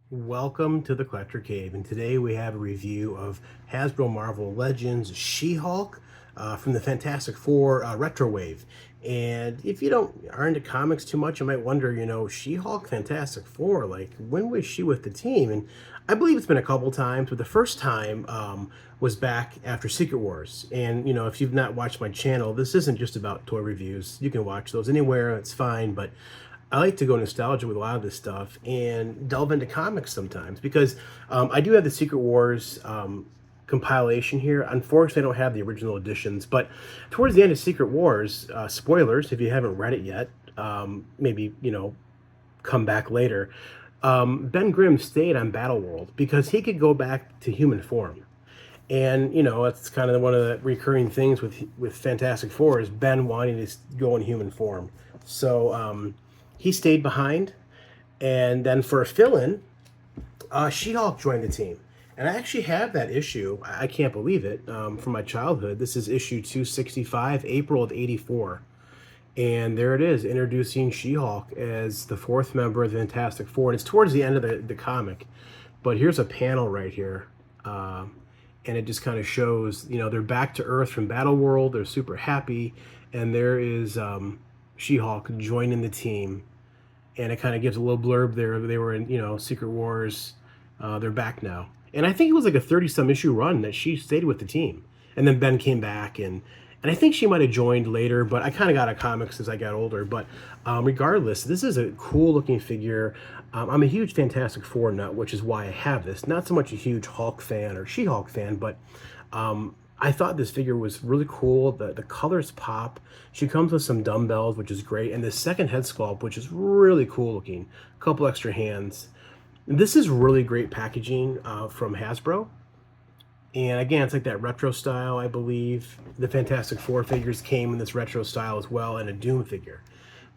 Welcome to the Collector Cave, and today we have a review of Hasbro Marvel Legends She-Hulk from the Fantastic Four Retro Wave. And if you don't are into comics too much, you might wonder, She-Hulk, Fantastic Four, like when was she with the team? And I believe it's been a couple times, but the first time was back after Secret Wars. And if you've not watched my channel, this isn't just about toy reviews. You can watch those anywhere; it's fine, but I like to go nostalgia with a lot of this stuff and delve into comics sometimes because I do have the Secret Wars compilation here. Unfortunately, I don't have the original editions, but towards the end of Secret Wars, spoilers if you haven't read it yet, maybe, come back later. Ben Grimm stayed on Battleworld because he could go back to human form. And it's kind of one of the recurring things with Fantastic Four is Ben wanting to go in human form. So he stayed behind, and then for a fill-in, She-Hulk joined the team. And I actually have that issue. I can't believe it, from my childhood. This is issue 265, April of '84. And there it is, introducing She-Hulk as the fourth member of the Fantastic Four. And it's towards the end of the comic. But here's a panel right here. And it just kind of shows, they're back to Earth from Battleworld. They're super happy. And there is She-Hulk joining the team. And it kind of gives a little blurb there. They were in, Secret Wars. They're back now. And I think it was like a 30-some issue run that she stayed with the team. And then Ben came back, and I think she might have joined later, but I kind of got a comics as I got older. But regardless, this is a cool looking figure. I'm a huge Fantastic Four nut, which is why I have this. Not so much a huge Hulk fan or She-Hulk fan, but I thought this figure was really cool. The colors pop. She comes with some dumbbells, which is great. And the second head sculpt, which is really cool looking. A couple extra hands. This is really great packaging from Hasbro. And again, it's like that retro style, I believe. The Fantastic Four figures came in this retro style as well, and a Doom figure.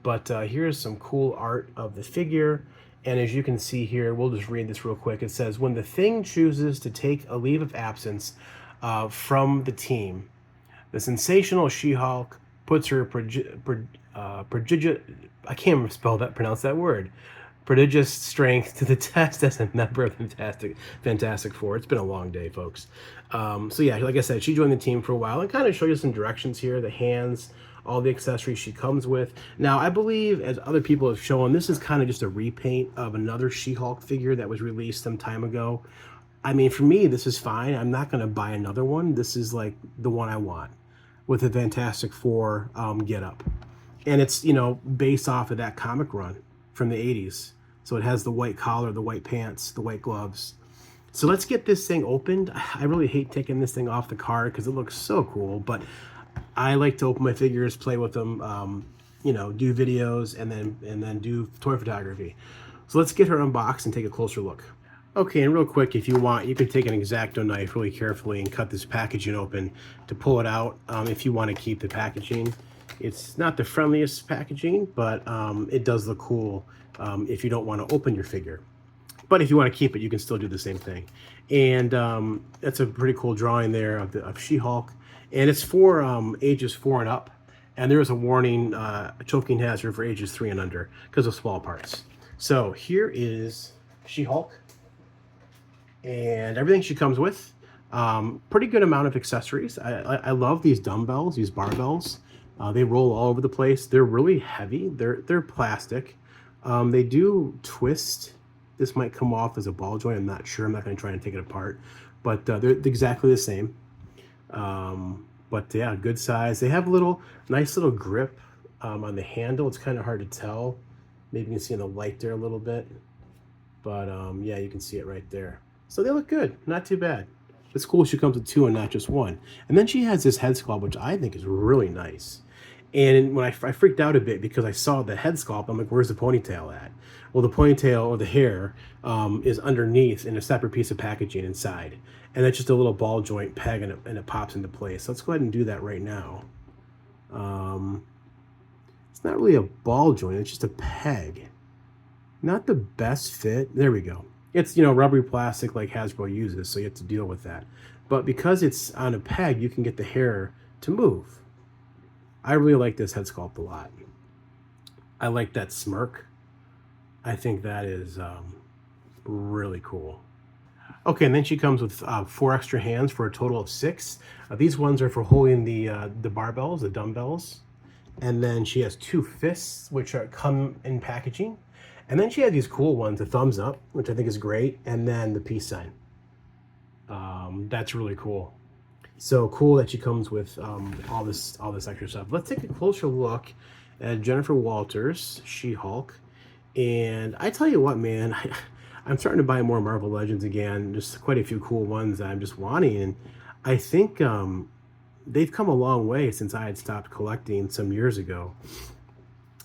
But here's some cool art of the figure. And as you can see here, we'll just read this real quick. It says, when the Thing chooses to take a leave of absence from the team, the sensational She-Hulk puts her prodigious, I can't pronounce that word, prodigious strength to the test as a member of the Fantastic Four. It's been a long day, folks. So yeah, like I said, she joined the team for a while and kind of show you some directions here, the hands, all the accessories she comes with. Now, I believe, as other people have shown, this is kind of just a repaint of another She-Hulk figure that was released some time ago. I mean, for me, this is fine. I'm not going to buy another one. This is like the one I want with the Fantastic Four get up. And it's, based off of that comic run from the 80s. So it has the white collar, the white pants, the white gloves. So let's get this thing opened. I really hate taking this thing off the card because it looks so cool, but I like to open my figures, play with them, do videos, and then do toy photography. So let's get her unboxed and take a closer look. Okay, and real quick, if you want, you can take an X-Acto knife really carefully and cut this packaging open to pull it out if you want to keep the packaging. It's not the friendliest packaging, but it does look cool if you don't want to open your figure. But if you want to keep it, you can still do the same thing. And that's a pretty cool drawing there of She-Hulk. And it's for ages 4 and up. And there is a warning, a choking hazard for ages 3 and under because of small parts. So here is She-Hulk and everything she comes with. Pretty good amount of accessories. I love these dumbbells, these barbells. They roll all over the place. They're really heavy. They're plastic. They do twist. This might come off as a ball joint. I'm not sure. I'm not going to try and take it apart. But they're exactly the same. But yeah, good size. They have a nice little grip on the handle. It's kind of hard to tell. Maybe you can see in the light there a little bit. But yeah, you can see it right there. So they look good. Not too bad. It's cool she comes with 2 and not just 1. And then she has this head sculpt, which I think is really nice. And when I freaked out a bit because I saw the head sculpt, I'm like, where's the ponytail at? Well, the ponytail or the hair is underneath in a separate piece of packaging inside. And that's just a little ball joint peg, and it pops into place. So let's go ahead and do that right now. It's not really a ball joint. It's just a peg. Not the best fit. There we go. It's, rubbery plastic like Hasbro uses, so you have to deal with that. But because it's on a peg, you can get the hair to move. I really like this head sculpt a lot. I like that smirk. I think that is Really cool. Okay, and then she comes with 4 extra hands for a total of 6. These ones are for holding the barbells, the dumbbells. And then she has 2 fists, which come in packaging. And then she had these cool ones, the thumbs up, which I think is great, and then the peace sign. That's really cool. So cool that she comes with all this extra stuff. Let's take a closer look at Jennifer Walters, She-Hulk. And I tell you what, man, I'm starting to buy more Marvel Legends again. Just quite a few cool ones that I'm just wanting. And I think they've come a long way since I had stopped collecting some years ago.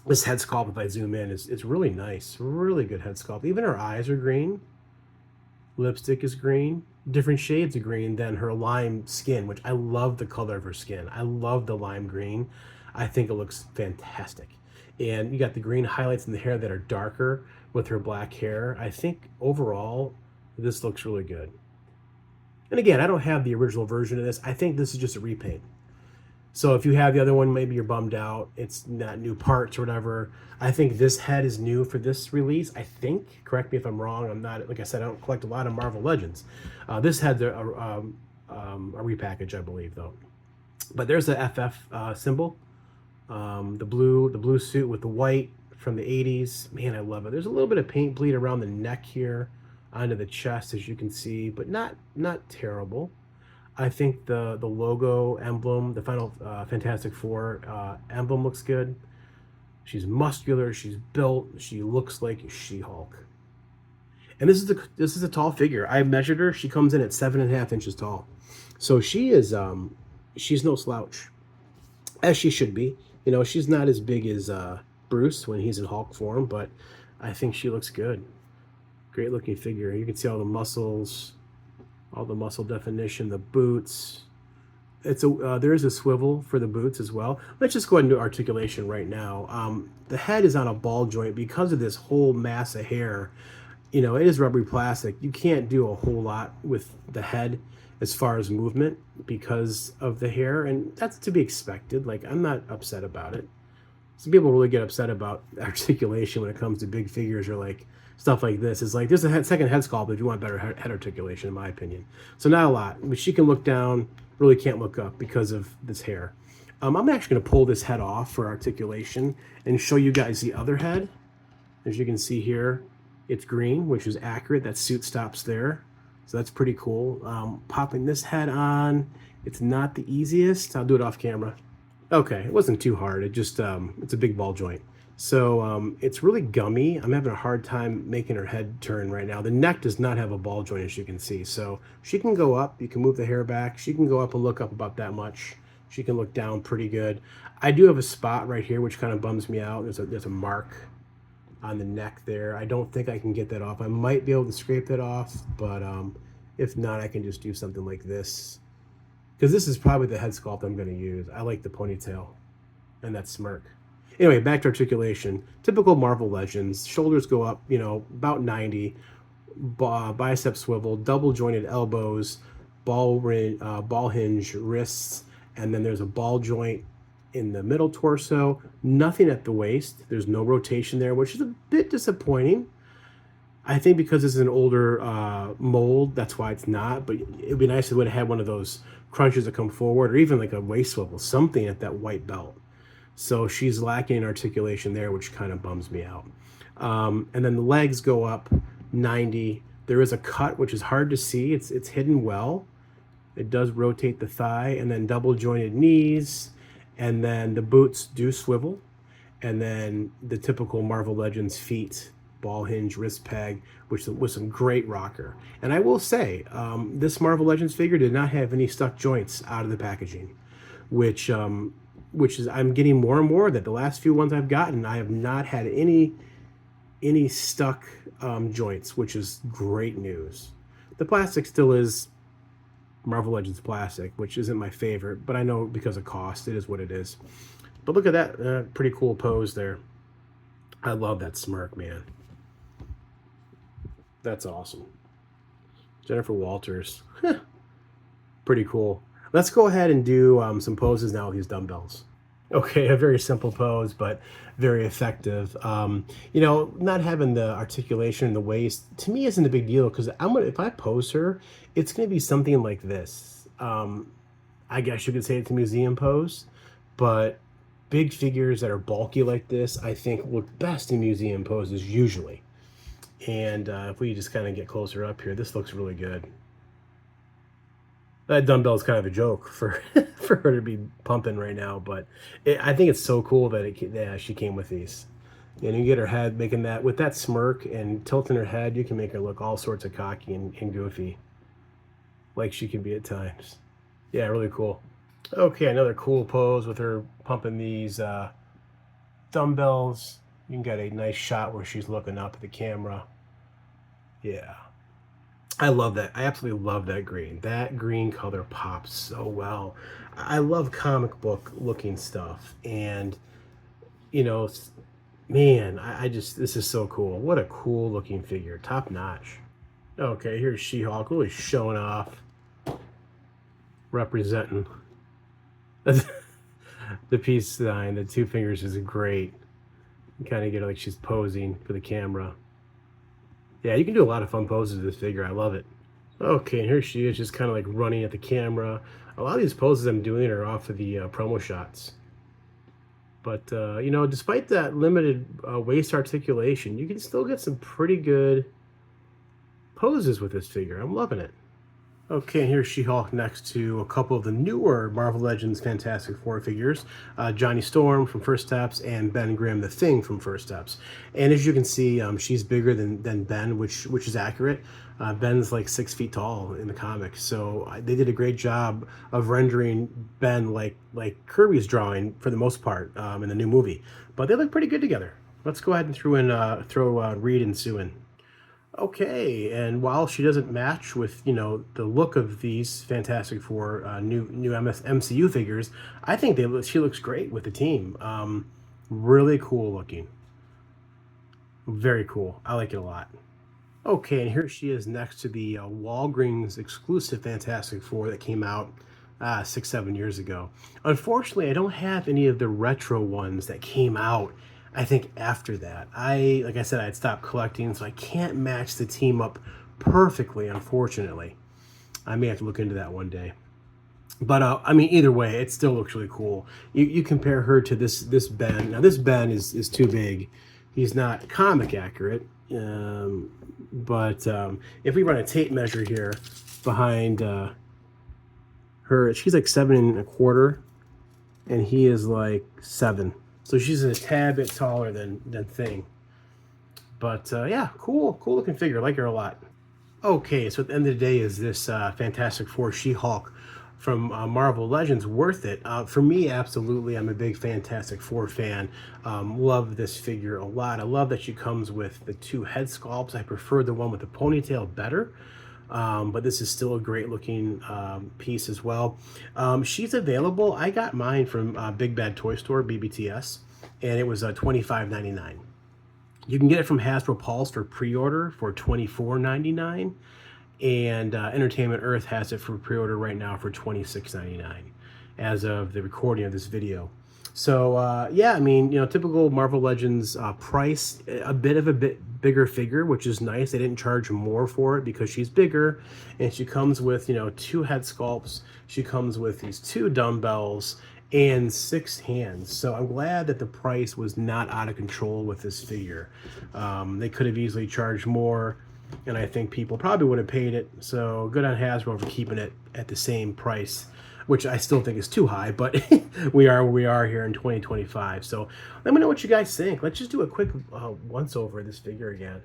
This head sculpt, if I zoom in, it's really nice. Really good head sculpt. Even her eyes are green. Lipstick is green. Different shades of green than her lime skin, which I love the color of her skin. I love the lime green. I think it looks fantastic. And you got the green highlights in the hair that are darker with her black hair. I think overall, this looks really good. And again, I don't have the original version of this. I think this is just a repaint. So if you have the other one, maybe you're bummed out. It's not new parts or whatever. I think this head is new for this release. I think, correct me if I'm wrong. I'm not, like I said, I don't collect a lot of Marvel Legends. This had a repackage, I believe, though. But there's the FF symbol, the blue suit with the white from the 80s. Man, I love it. There's a little bit of paint bleed around the neck here, onto the chest, as you can see, but not terrible. I think the logo emblem, the final Fantastic Four emblem looks good. She's muscular, she's built, she looks like She-Hulk. And this is a tall figure. I measured her. She comes in at 7.5 inches tall. So she is she's no slouch, as she should be. You know, she's not as big as Bruce when he's in Hulk form, but I think she looks good. Great looking figure. You can see all the muscles, all the muscle definition, the boots. There is a swivel for the boots as well. Let's just go ahead and do articulation right now. The head is on a ball joint because of this whole mass of hair. You know, it is rubbery plastic. You can't do a whole lot with the head as far as movement because of the hair, and that's to be expected. Like, I'm not upset about it. Some people really get upset about articulation when it comes to big figures or like stuff like this. It's like, there's a second head sculpt if you want better head articulation, in my opinion. So not a lot, but she can look down, really can't look up because of this hair. I'm actually going to pull this head off for articulation and show you guys the other head. As you can see here, it's green, which is accurate. That suit stops there. So that's pretty cool. Popping this head on, it's not the easiest. I'll do it off camera. Okay, it wasn't too hard. It just, it's a big ball joint. So it's really gummy. I'm having a hard time making her head turn right now. The neck does not have a ball joint, as you can see. So she can go up. You can move the hair back. She can go up and look up about that much. She can look down pretty good. I do have a spot right here, which kind of bums me out. There's a mark on the neck there. I don't think I can get that off. I might be able to scrape that off, but if not, I can just do something like this. Because this is probably the head sculpt I'm going to use. I like the ponytail and that smirk. Anyway, back to articulation. Typical Marvel Legends. Shoulders go up, you know, about 90. Bicep swivel, double jointed elbows, ball hinge wrists, and then there's a ball joint in the middle torso. Nothing at the waist. There's no rotation there, which is a bit disappointing. I think because this is an older mold, that's why it's not. But it'd be nice if it would have had one of those crunches that come forward, or even like a waist swivel, something at that white belt. So she's lacking in articulation there, which kind of bums me out. And then the legs go up 90. There is a cut, which is hard to see. It's hidden well. It does rotate the thigh, and then double jointed knees, and then the boots do swivel, and then the typical Marvel Legends feet, ball hinge, wrist peg, which was some great rocker. And I will say, this Marvel Legends figure did not have any stuck joints out of the packaging, which is, I'm getting more and more that the last few ones I've gotten, I have not had any stuck joints, which is great news. The plastic still is Marvel Legends plastic, which isn't my favorite, but I know because of cost, it is what it is. But look at that, pretty cool pose there. I love that smirk, man. That's awesome. Jennifer Walters. Pretty cool. Let's go ahead and do some poses now with these dumbbells. Okay, a very simple pose, but very effective. Not having the articulation in the waist to me isn't a big deal because I'm gonna if I pose her, it's gonna be something like this. I guess you could say it's a museum pose, but big figures that are bulky like this, I think, look best in museum poses usually. And if we just kind of get closer up here, this looks really good. That dumbbell is kind of a joke for for her to be pumping right now, but I think it's so cool that yeah, she came with these. And you get her head making that with that smirk and tilting her head, you can make her look all sorts of cocky and goofy, like she can be at times. Yeah, really cool. Okay, another cool pose with her pumping these dumbbells. You can get a nice shot where she's looking up at the camera. Yeah. I love that. I absolutely love that green. That green color pops so well. I love comic book looking stuff. And, you know, man, I just, this is so cool. What a cool looking figure. Top notch. Okay, here's She-Hulk really showing off, representing the peace sign. The two fingers is great. You kind of get it like she's posing for the camera. Yeah, you can do a lot of fun poses with this figure. I love it. Okay, and here she is just kind of like running at the camera. A lot of these poses I'm doing are off of the promo shots. But, despite that limited waist articulation, you can still get some pretty good poses with this figure. I'm loving it. Okay, and here's She-Hulk next to a couple of the newer Marvel Legends Fantastic Four figures, Johnny Storm from First Steps and Ben Grimm the Thing from First Steps. And as you can see, she's bigger than Ben, which is accurate. Ben's like 6 feet tall in the comics, so they did a great job of rendering Ben like Kirby's drawing for the most part in the new movie. But they look pretty good together. Let's go ahead and throw Reed and Sue in. Okay, and while she doesn't match with the look of these Fantastic Four new MCU figures, I think she looks great with the team. Really cool looking, very cool. I like it a lot. Okay, and here she is next to the Walgreens exclusive Fantastic Four that came out 6-7 years ago. Unfortunately, I don't have any of the retro ones that came out I think after that. Like I said, I had stopped collecting, so I can't match the team up perfectly, unfortunately. I may have to look into that one day. But either way, it still looks really cool. You compare her to this Ben. Now this Ben is too big. He's not comic accurate. But if we run a tape measure here behind her, she's like 7 1/4, and he is like 7. So she's a tad bit taller than Thing. But yeah, cool looking figure. I like her a lot. Okay, so at the end of the day, is this Fantastic Four She-Hulk from Marvel Legends worth it? For me, absolutely. I'm a big Fantastic Four fan. Love this figure a lot. I love that she comes with the 2 head sculpts. I prefer the one with the ponytail better. But this is still a great looking piece as well. She's available. I got mine from Big Bad Toy Store, BBTS, and it was $25.99. You can get it from Hasbro Pulse for pre-order for $24.99, and Entertainment Earth has it for pre-order right now for $26.99 as of the recording of this video. So yeah, typical Marvel Legends price, a bit bigger figure, which is nice. They didn't charge more for it because she's bigger, and she comes with 2 head sculpts. She comes with these 2 dumbbells and 6 hands. So I'm glad that the price was not out of control with this figure. They could have easily charged more, and I think people probably would have paid it. So good on Hasbro for keeping it at the same price, which I still think is too high, but we are where we are here in 2025. So let me know what you guys think. Let's just do a quick once over of this figure again.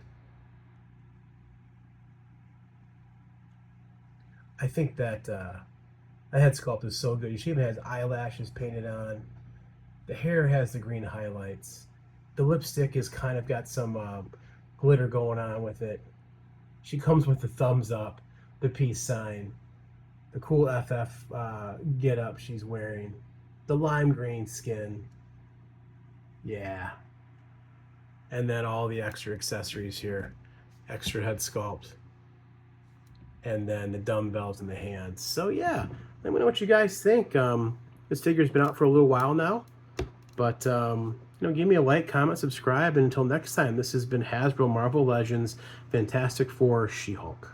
I think that the head sculpt is so good. She even has eyelashes painted on. The hair has the green highlights. The lipstick is kind of got some glitter going on with it. She comes with the thumbs up, the peace sign, the cool FF get up she's wearing, the lime green skin. Yeah. And then all the extra accessories here, extra head sculpt, and then the dumbbells in the hands. So yeah, let me know what you guys think. This figure's been out for a little while now. But give me a like, comment, subscribe, and until next time, this has been Hasbro Marvel Legends Fantastic Four She-Hulk.